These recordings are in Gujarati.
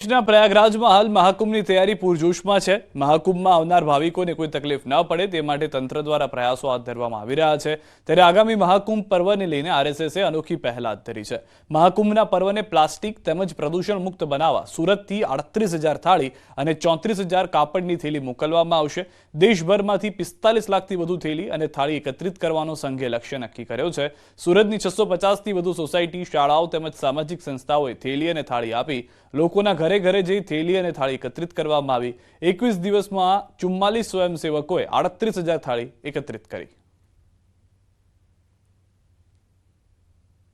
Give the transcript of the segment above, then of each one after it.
प्रयागराजમાં હાલ મહાકુંભની તૈયારી પૂરજોશમાં છે। મહાકુંભમાં આવનાર ભાવિકોને કોઈ તકલીફ ન પડે તે માટે તંત્ર દ્વારા પ્રયાસો હાથ ધરવામાં આવી રહ્યા છે। ત્યારે આગામી મહાકુંભ પર્વને લઈને આરએસએસે અનોખી પહેલ હાથ ધરી છે। મહાકુંભના પર્વને પ્લાસ્ટિક તેમજ પ્રદૂષણ મુક્ત બનાવવા સુરતથી 38,000 થાળી અને 34,000 કાપડની થેલી મોકલવામાં આવશે। દેશભરમાંથી 45 લાખથી વધુ થેલી અને થાળી એકત્રિત કરવાનો સંઘે લક્ષ્ય નક્કી કર્યો છે। સુરતની 650થી વધુ સોસાયટી, શાળાઓ તેમજ સામાજિક સંસ્થાઓએ થેલી અને થાળી આપી લોકોના ઘરે ઘરે જઈ થેલી અને થાળી એકત્રિત કરવામાં આવી। 21 દિવસમાં 44 સ્વયંસેવકોએ 38,000 થાળી એકત્રિત કરી।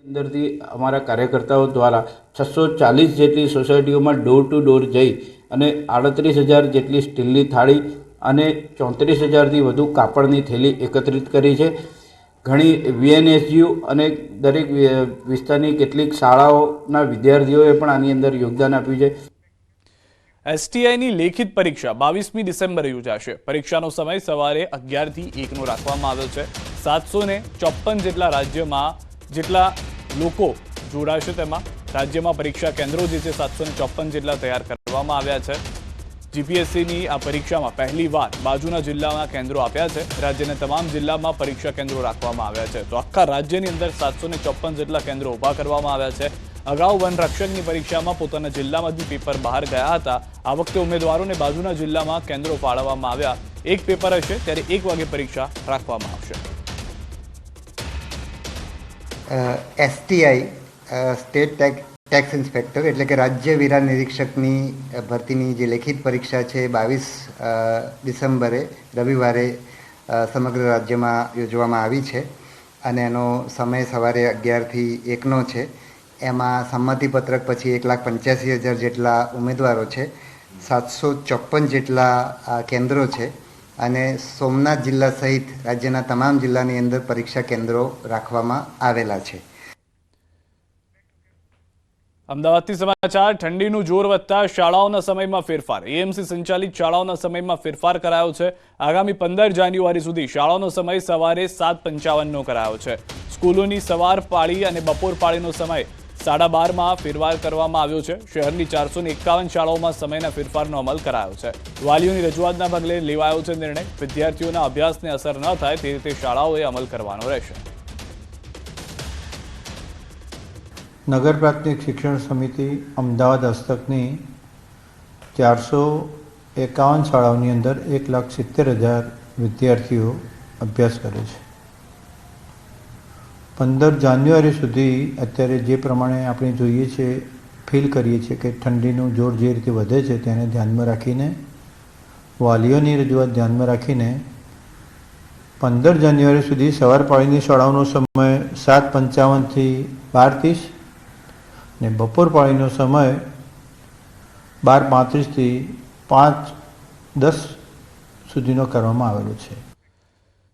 અંદરથી અમારા કાર્યકર્તાઓ દ્વારા 640 જેટલી સોસાયટીઓમાં ડોર ટુ ડોર જઈ અને 38,000 જેટલી સ્ટીલની થાળી અને 34,000થી વધુ કાપડની થેલી એકત્રિત કરી છે। ઘણી વીએનએસયુ અને દરેક વિસ્તારની કેટલીક શાળાઓના વિદ્યાર્થીઓએ પણ આની અંદર યોગદાન આપ્યું છે। એસટીઆઈની લેખિત પરીક્ષા 22મી ડિસેમ્બરે યોજાશે। પરીક્ષાનો સમય સવારે 11 થી 1 રાખવામાં આવ્યો છે। 754 જેટલા રાજ્યમાં જેટલા લોકો જોડાશે। તેમાં રાજ્યમાં પરીક્ષા કેન્દ્રો જે છે 754 જેટલા તૈયાર કરવામાં આવ્યા છે। જીપીએસસીની આ પરીક્ષામાં પહેલીવાર બાજુના જિલ્લામાં કેન્દ્રો આપ્યા છે। રાજ્યના તમામ જિલ્લામાં પરીક્ષા કેન્દ્રો રાખવામાં આવ્યા છે। તો આખા રાજ્યની અંદર 754 જેટલા કેન્દ્રો ઊભા કરવામાં આવ્યા છે। અગાઉ વનરક્ષકની પરીક્ષામાં પોતાના જિલ્લામાંથી પેપર બહાર ગયા હતા। આ વખતે ઉમેદવારોને બાજુના જિલ્લામાં કેન્દ્રો ફાળવવામાં આવ્યા। એક પેપર હશે ત્યારે 1 વાગે પરીક્ષા રાખવામાં આવશે। એસટીઆઈ સ્ટેટ ટેક્સ ઇન્સ્પેક્ટર એટલે કે રાજ્ય વેરા નિરીક્ષકની ભરતીની જે લેખિત પરીક્ષા છે 22 ડિસેમ્બરે રવિવારે સમગ્ર રાજ્યમાં યોજવામાં આવી છે અને એનો સમય સવારે 11 થી 1 છે। એમાં સંમતિપત્રક પછી 1,85,000 જેટલા ઉમેદવારો છે। 754 જેટલા કેન્દ્રો છે અને સોમનાથ જિલ્લા સહિત રાજ્યના તમામ જિલ્લાની અંદર પરીક્ષા કેન્દ્રો રાખવામાં આવેલા છે। અમદાવાદથી સમાચાર। ઠંડીનું જોર વધતા શાળાઓના સમયમાં ફેરફાર। એએમસી સંચાલિત શાળાઓના સમયમાં ફેરફાર કરાયો છે। આગામી 15 જાન્યુઆરી સુધી શાળાઓનો સમય સવારે 7:55 કરાયો છે। સ્કૂલોની સવાર પાળી અને બપોર પાળીનો સમય 12:30માં ફેરફાર કરવામાં આવ્યો છે। શહેરની 451 શાળાઓમાં સમયના ફેરફારનો અમલ કરાયો છે। વાલીઓની રજૂઆતના પગલે લેવાયો છે નિર્ણય। વિદ્યાર્થીઓના અભ્યાસને અસર ન થાય તે રીતે શાળાઓએ અમલ કરવાનો રહેશે। નગર પ્રાથમિક શિક્ષણ સમિતિ અમદાવાદ હસ્તકની 451 શાળાઓની અંદર 1,70,000 વિદ્યાર્થીઓ અભ્યાસ કરે છે। 15 જાન્યુઆરી સુધી અત્યારે જે પ્રમાણે આપણે જોઈએ છે, ફીલ કરીએ છીએ કે ઠંડીનું જોર જે રીતે વધે છે તેને ધ્યાનમાં રાખીને, વાલીઓની રજૂઆત ધ્યાનમાં રાખીને 15 જાન્યુઆરી સુધી સવાર પાળીની શાળાઓનો સમય 7:55થી 12:30 અને બપોર પાળીનો સમય 12:35થી 5:10 સુધીનો કરવામાં આવેલો છે।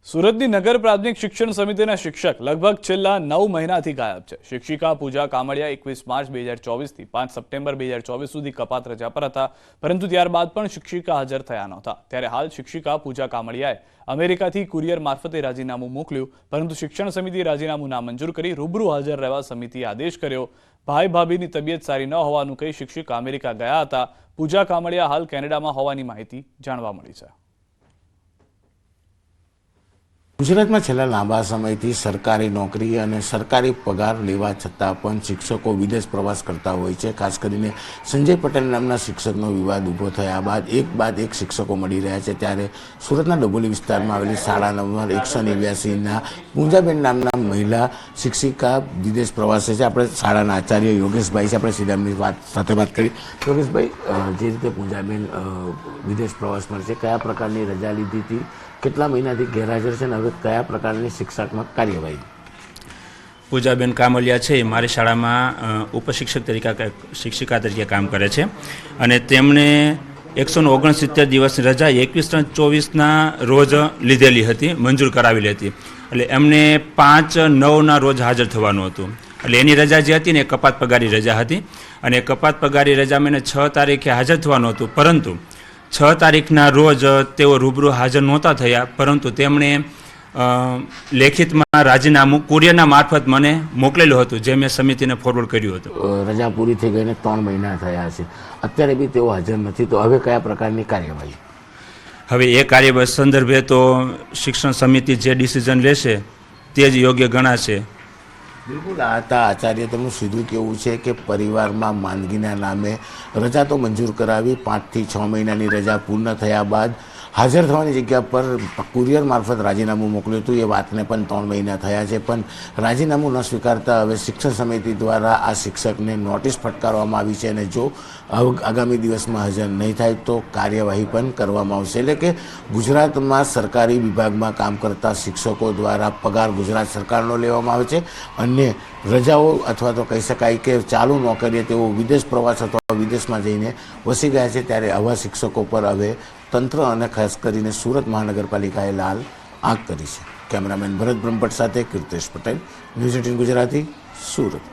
સુરતની નગર પ્રાથમિક શિક્ષણ સમિતિના શિક્ષક લગભગ છેલ્લા 9 મહિનાથી ગાયબ છે। શિક્ષિકા પૂજા કામડિયા 21 માર્ચ 2024થી 5 સપ્ટેમ્બર 2024 સુધી કપાત રજા પર હતા, પરંતુ ત્યારબાદ પણ શિક્ષિકા હાજર થયા નહોતા। ત્યારે હાલ શિક્ષિકા પૂજા કામડિયાએ અમેરિકાથી કુરિયર મારફતે રાજીનામું મોકલ્યું, પરંતુ શિક્ષણ સમિતિએ રાજીનામું નામંજૂર કરી રૂબરૂ હાજર રહેવા સમિતિએ આદેશ કર્યો। ભાઈ ભાભીની તબિયત સારી ન હોવાનું કહી શિક્ષિકા અમેરિકા ગયા હતા। પૂજા કામડિયા હાલ કેનેડામાં હોવાની માહિતી જાણવા મળી છે। ગુજરાતમાં છેલ્લા લાંબા સમયથી સરકારી નોકરી અને સરકારી પગાર લેવા છતાં પણ શિક્ષકો વિદેશ પ્રવાસ કરતા હોય છે। ખાસ કરીને સંજય પટેલ નામના શિક્ષકનો વિવાદ ઊભો થયા બાદ એક શિક્ષકો મળી રહ્યા છે। ત્યારે સુરતના ડભોલી વિસ્તારમાં આવેલી શાળા નંબર 189ના પૂંજાબેન નામના મહિલા શિક્ષિકા વિદેશ પ્રવાસે છે। આપણે શાળાના આચાર્ય યોગેશભાઈ છે, આપણે સીધા એમની સાથે વાત કરી। યોગેશભાઈ, જે રીતે પૂંજાબેન વિદેશ પ્રવાસ પર છે, કયા પ્રકારની રજા લીધી હતી, કેટલા મહિનાથી ગેરહાજર છે અને હવે કયા પ્રકારની શિક્ષાત્મક કાર્યવાહી? પૂજાબેન કામલિયા છે, મારી શાળામાં શિક્ષિકા તરીકે કામ કરે છે અને તેમણે 169 દિવસની રજા 21/3/24ના રોજ લીધેલી હતી, મંજૂર કરાવેલી હતી। એટલે એમને 5/9ના રોજ હાજર થવાનું હતું। એટલે એની રજા જે હતી ને એ કપાત પગારી રજા હતી અને કપાત પગારી રજામાં એને 6 તારીખે હાજર થવાનું હતું, પરંતુ 6 તારીખના રોજ તેઓ રૂબરૂ હાજર નહોતા થયા, પરંતુ તેમણે લેખિતમાં રાજીનામું કુરિયરના મારફત મને મોકલેલું હતું, જે મેં સમિતિને ફોરવર્ડ કર્યું હતું. રજા પૂરી થઈ ગઈને 3 મહિના થયા છે, અત્યારે બી તેઓ હાજર નથી, તો હવે કયા પ્રકારની કાર્યવાહી? હવે એ કાર્યવાહી સંદર્ભે તો શિક્ષણ સમિતિ જે ડિસિઝન લેશે તે જ યોગ્ય ગણાશે. બિલકુલ, આ હતા આચાર્ય. તેમનું સીધું કેવું છે કે પરિવારમાં માંદગીના નામે રજા તો મંજૂર કરાવી, 5 થી 6 મહિનાની રજા પૂર્ણ થયા બાદ હાજર થવાની જગ્યા પર કુરિયર મારફત રાજીનામું મોકલ્યું હતું. એ વાતને પણ 3 મહિના થયા છે, પણ રાજીનામું ન સ્વીકારતા હવે શિક્ષણ સમિતિ દ્વારા આ શિક્ષકને નોટિસ ફટકારવામાં આવી છે, અને જો આગામી દિવસમાં હાજર નહીં થાય તો કાર્યવાહી પણ કરવામાં આવશે. એટલે કે ગુજરાતમાં સરકારી વિભાગમાં કામ કરતા શિક્ષકો દ્વારા પગાર ગુજરાત સરકારનો લેવામાં આવે છે, અને રજાઓ અથવા તો કહી શકાય કે ચાલુ નોકરીએ તેઓ વિદેશ પ્રવાસ અથવા વિદેશમાં જઈને વસી ગયા છે. ત્યારે આવા શિક્ષકો પર હવે તંત્ર અને ખાસ કરીને સુરત મહાનગરપાલિકાએ લાલ આંખ કરી છે. કેમેરામેન ભરત બ્રહ્મભટ્ટ સાથે કીર્તેશ પટેલ, ન્યૂઝ 18 ગુજરાતી, સુરત.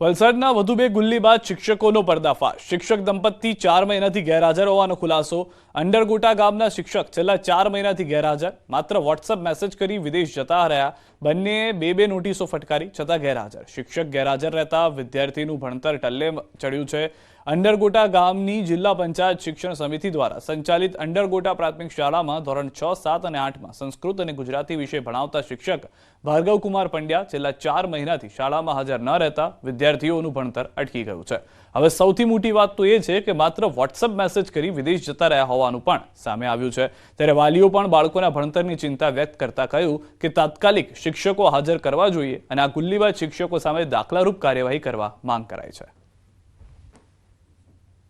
વલસાડના વધુ 2 ગુલ્લી બાદ શિક્ષકોનો પર્દાફાશ. શિક્ષક દંપતી 4 મહિનાથી ગેરહાજર હોવાનો ખુલાસો. અંડરગોટા ગામના શિક્ષક છેલ્લા 4 મહિનાથી ગેરહાજર, માત્ર વોટ્સઅપ મેસેજ કરી વિદેશ જતા રહ્યા. બંનેએ 2 નોટિસો ફટકારી છતાં ગેરહાજર. શિક્ષક ગેરહાજર રહેતા વિદ્યાર્થીનું ભણતર ટલ્લે ચડ્યું છે. અંડરગોટા ગામની જિલ્લા પંચાયત શિક્ષણ સમિતિ દ્વારા સંચાલિત અંડરગોટા પ્રાથમિક શાળામાં ધોરણ 6, 7 અને 8માં સંસ્કૃત અને ગુજરાતી વિષય ભણાવતા શિક્ષક ભાર્ગવકુમાર પંડ્યા છેલ્લા 4 મહિનાથી શાળામાં હાજર ન રહેતા વિદ્યાર્થીઓનું ભણતર અટકી ગયું છે. હવે સૌથી મોટી વાત તો એ છે કે માત્ર વોટ્સઅપ મેસેજ કરી વિદેશ જતા રહ્યા હોવાનું પણ સામે આવ્યું છે. ત્યારે વાલીઓ પણ બાળકોના ભણતરની ચિંતા વ્યક્ત કરતા કહ્યું કે તાત્કાલિક શિક્ષકો હાજર કરવા જોઈએ અને આ ગુલ્લીબાજ શિક્ષકો સામે દાખલારૂપ કાર્યવાહી કરવા માંગ કરાઈ છે.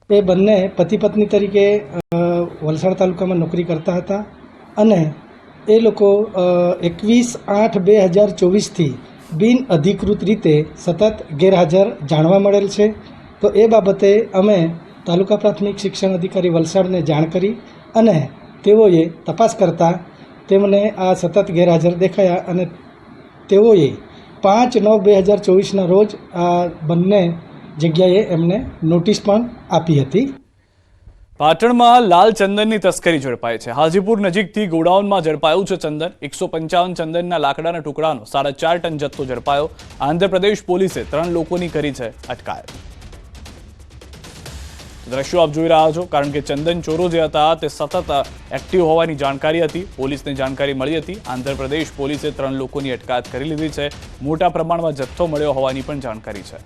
એ બંને પતિ પત્ની તરીકે વલસાડ તાલુકામાં નોકરી કરતા હતા અને એ લોકો 21/8/2024થી બિન અધિકૃત રીતે સતત ગેરહાજર જાણવા મળેલ છે. તો એ બાબતે અમે તાલુકા પ્રાથમિક શિક્ષણ અધિકારી વલસાડને જાણ કરી અને તેઓએ તપાસ કરતા તેમને આ સતત ગેરહાજર દેખાયા અને તેઓએ 5/9/2024ના રોજ આ બંને જગ્યાએ એમને નોટિસ પણ આપી હતી. પાટણમાં લાલ ચંદનની તસ્કરી ઝડપાઈ છે. હાજીપુર નજીકથી ગોડાઉનમાં ઝડપાયું છે ચંદન. 155 ચંદનના લાકડાના ટુકડાનો 4.5 ટન જથ્થો ઝડપાયો. આંધ્રપ્રદેશ પોલીસે 3 લોકોની કરી છે અટકાયત. દ્રશ્યો આપ જોઈ રહ્યા છો, કારણ કે ચંદન ચોરો જે હતા તે સતત એક્ટિવ હોવાની જાણકારી હતી. પોલીસને જાણકારી મળી હતી. આંધ્રપ્રદેશ પોલીસે 3 લોકોની અટકાયત કરી લીધી છે. મોટા પ્રમાણમાં જથ્થો મળ્યો હોવાની પણ જાણકારી છે.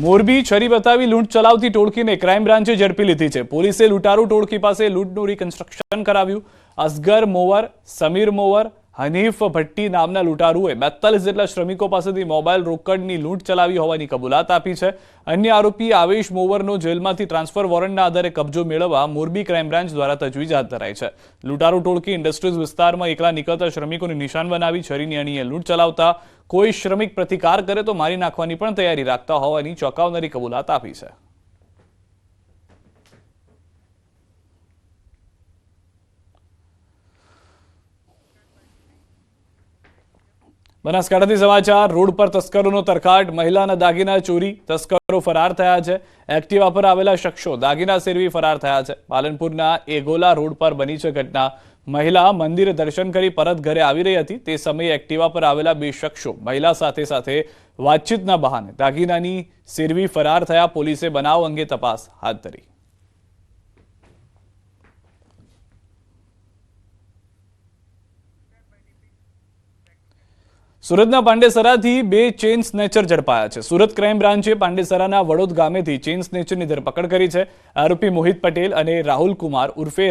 મોરબી છરી બતાવી લૂંટ ચલાવતી ટોળકીને ક્રાઇમ બ્રાન્ચે ઝડપી લીધી છે. પોલીસે લૂંટારૂ ટોળકી પાસે લૂંટનું રિકન્સ્ટ્રક્શન કરાવ્યું. અસગર મોવર, સમીર મોવર, હનીફ ભટ્ટી નામના લૂંટારૂએ 42 જેટલા શ્રમિકો પાસેથી મોબાઈલ રોકડની લૂંટ ચલાવી હોવાની કબૂલાત આપી છે. અન્ય આરોપી આવેશ મોવરનો જેલમાંથી ટ્રાન્સફર વોરંટના આધારે કબજો મેળવવા મોરબી ક્રાઇમ બ્રાન્ચ દ્વારા તજવીજ હાથ ધરાઈ છે. લૂંટારૂ ટોળકી ઇન્ડસ્ટ્રીઝ વિસ્તારમાં એકલા નીકળતા શ્રમિકોને નિશાન બનાવી છરીની અણીએ લૂંટ ચલાવતા, કોઈ શ્રમિક પ્રતિકાર કરે તો મારી નાખવાની પણ તૈયારી રાખતા હોવાની ચોંકાવનારી કબૂલાત આપી છે. બનાસકાંઠાથી સમાચાર. રોડ પર તસ્કરોનો તરખાટ. મહિલાના દાગીના ચોરી, તસ્કરો ફરાર થયા છે. એક્ટિવા પર આવેલા શખ્સો દાગીના સેરવી ફરાર થયા છે. પાલનપુરના એગોલા રોડ પર બની છે ઘટના. મહિલા મંદિરે દર્શન કરી પરત ઘરે આવી રહી હતી. તે સમયે એક્ટિવા પર આવેલા 2 શખ્સો મહિલા સાથે વાતચીતના બહાને દાગીનાની સેરવી ફરાર થયા. પોલીસે બનાવ અંગે તપાસ હાથ ધરી. સુરતના પાંડેસરાથી 2 ચેઇન સ્નેચર ઝડપાયા છે. સુરત ક્રાઇમ બ્રાન્ચે પાંડેસરાના વડોદ ગામેથી ચેઇન સ્નેચરની ધરપકડ કરી છે. આરોપી મોહિત પટેલ અને રાહુલ કુમાર ઉર્ફે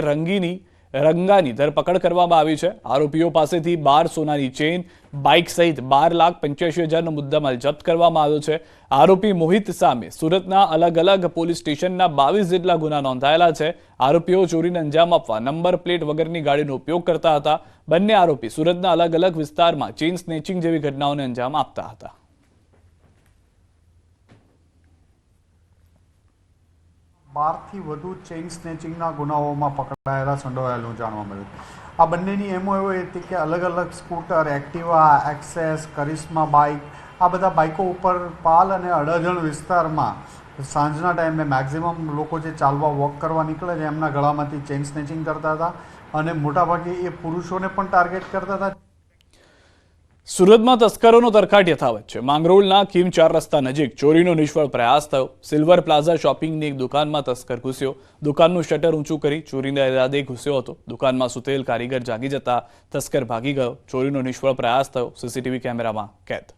રંગાની ધરપકડ કરવામાં આવી છે. આરોપીઓ પાસેથી 12 સોનાની ચેઇન, બાઇક સહિત 12,85,000નો મુદ્દામાલ જપ્ત કરવામાં આવ્યો છે. આરોપી મોહિત સામે સુરતના અલગ અલગ પોલીસ સ્ટેશનના 22 જેટલા ગુના નોંધાયેલા છે. આરોપીઓ ચોરીને અંજામ આપવા નંબર પ્લેટ વગરની ગાડીનો ઉપયોગ કરતા હતા. બંને આરોપી સુરતના અલગ અલગ વિસ્તારમાં ચેઇન સ્નેચિંગ જેવી ઘટનાઓને અંજામ આપતા હતા. બારથી વધુ ચેઇન સ્નેચિંગના ગુનાઓમાં પકડાયેલા સંડોવાયેલું જાણવા મળ્યું. આ બંનેની એમો એવો હતી કે અલગ અલગ સ્કૂટર, એક્ટિવા, એક્સેસ, કરિશ્મા બાઇક, આ બધા બાઇકો ઉપર પાલ અને અડાજણ વિસ્તારમાં સાંજના ટાઈમે મેક્ઝિમમ લોકો જે ચાલવા વોક કરવા નીકળે છે એમના ગળામાંથી ચેઇન સ્નેચિંગ કરતા હતા અને મોટાભાગે એ પુરુષોને પણ ટાર્ગેટ કરતા હતા. સુરતમાં તસ્કરોનો તરખાટ યથાવત છે. માંગરોળના ખીમ 4 રસ્તા નજીક ચોરીનો નિષ્ફળ પ્રયાસ થયો. સિલ્વર પ્લાઝા શોપિંગની એક દુકાનમાં તસ્કર ઘૂસ્યો. દુકાનનું શટર ઊંચું કરી ચોરીના ઇરાદે ઘૂસ્યો હતો. દુકાનમાં સૂતેલ કારીગર જાગી જતા તસ્કર ભાગી ગયો. ચોરીનો નિષ્ફળ પ્રયાસ થયો. સીસીટીવી કેમેરામાં કેદ.